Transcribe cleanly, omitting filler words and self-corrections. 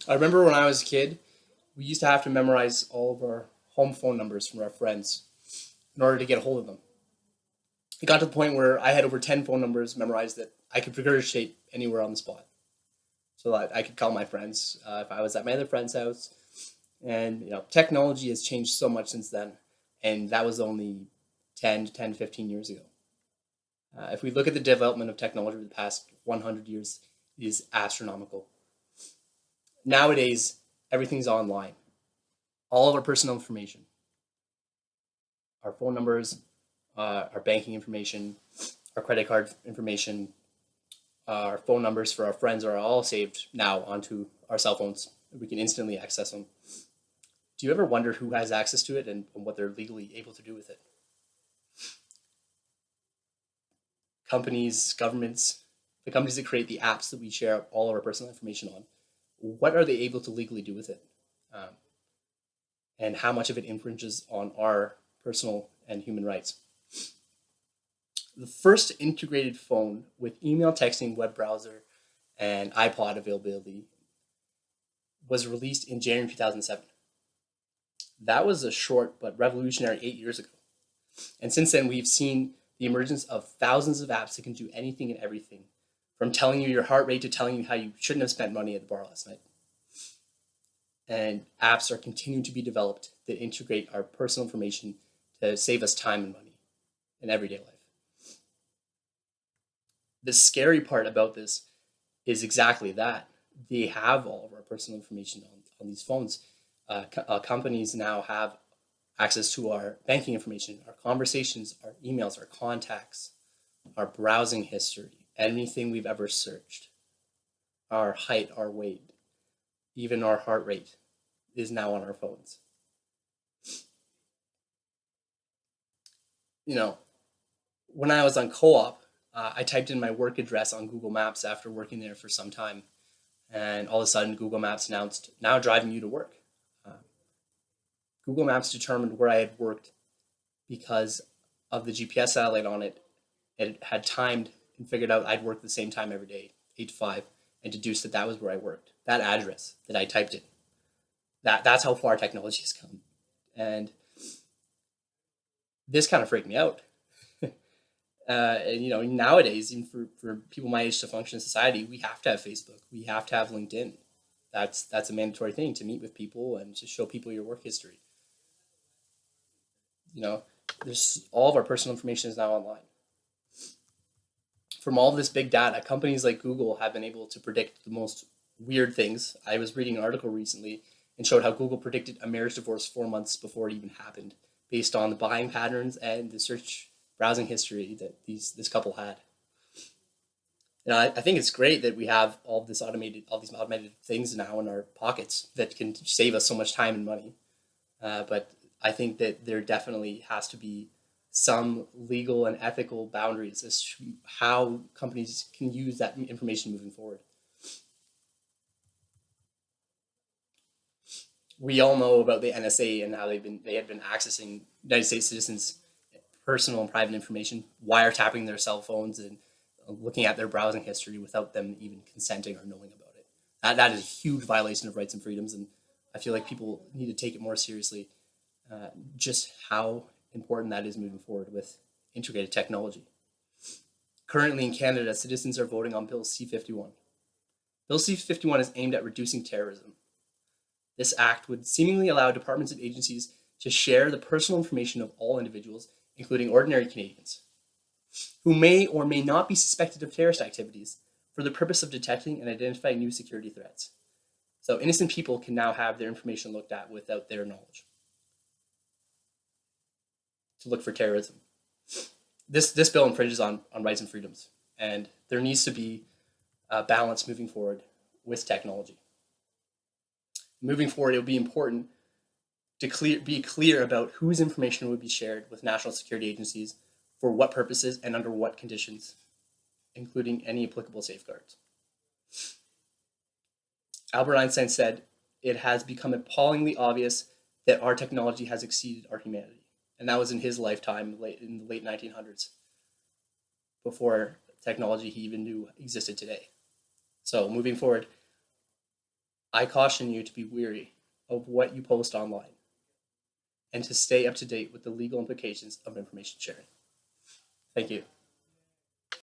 I remember when I was a kid, we used to have to memorize all of our home phone numbers from our friends in order to get a hold of them. It got to the point where I had over 10 phone numbers memorized that I could regurgitate anywhere on the spot. So that I could call my friends if I was at my other friend's house. And technology has changed so much since then, and that was only 15 years ago. If we look at the development of technology over the past 100 years, it is astronomical. Nowadays, everything's online. All of our personal information, our phone numbers, our banking information, our credit card information, our phone numbers for our friends are all saved now onto our cell phones. We can instantly access them. Do you ever wonder who has access to it and what they're legally able to do with it? Companies, governments, the companies that create the apps that we share all of our personal information on, what are they able to legally do with it? Um, and how much of it infringes on our personal and human rights? The first integrated phone with email, texting, web browser, and iPod availability was released in January 2007. That was a short but revolutionary 8 years ago. And since then, we've seen the emergence of thousands of apps that can do anything and everything, from telling you your heart rate to telling you how you shouldn't have spent money at the bar last night. And apps are continuing to be developed that integrate our personal information to save us time and money in everyday life. The scary part about this is exactly that. They have all of our personal information on these phones. Companies now have access to our banking information, our conversations, our emails, our contacts, our browsing history, anything we've ever searched, our height, our weight, even our heart rate is now on our phones. You know, when I was on co-op, I typed in my work address on Google Maps after working there for some time, and all of a sudden Google Maps announced, now driving you to work. Uh, Google Maps determined where I had worked because of the GPS satellite on it. It had timed and figured out I'd work the same time every day, 8 to 5, and deduced that that was where I worked. That address that I typed in. That's how far technology has come. And this kind of freaked me out. And nowadays, even for people my age to function in society, we have to have Facebook. We have to have LinkedIn. That's a mandatory thing to meet with people and to show people your work history. You know, there's all of our personal information is now online. From all this big data, companies like Google have been able to predict the most weird things. I was reading an article recently and showed how Google predicted a marriage divorce 4 months before it even happened, based on the buying patterns and the search browsing history that this couple had. I think it's great that we have all these automated things now in our pockets that can save us so much time and money. But I think that there definitely has to be some legal and ethical boundaries as to how companies can use that information moving forward. We all know about the NSA and how they had been accessing United States citizens' personal and private information, wiretapping their cell phones and looking at their browsing history without them even consenting or knowing about it. That is a huge violation of rights and freedoms, and I feel like people need to take it more seriously. Just how important that is moving forward with integrated technology. Currently in Canada, citizens are voting on Bill C-51. Bill C-51 is aimed at reducing terrorism. This act would seemingly allow departments and agencies to share the personal information of all individuals, including ordinary Canadians, who may or may not be suspected of terrorist activities, for the purpose of detecting and identifying new security threats. So innocent people can now have their information looked at without their knowledge to look for terrorism. This bill infringes on rights and freedoms, and there needs to be a balance moving forward with technology. Moving forward, it will be important to be clear about whose information would be shared with national security agencies, for what purposes, and under what conditions, including any applicable safeguards. Albert Einstein said, "It has become appallingly obvious that our technology has exceeded our humanity." And that was in his lifetime, in the late 1900s, before technology he even knew existed today. So moving forward, I caution you to be wary of what you post online and to stay up to date with the legal implications of information sharing. Thank you.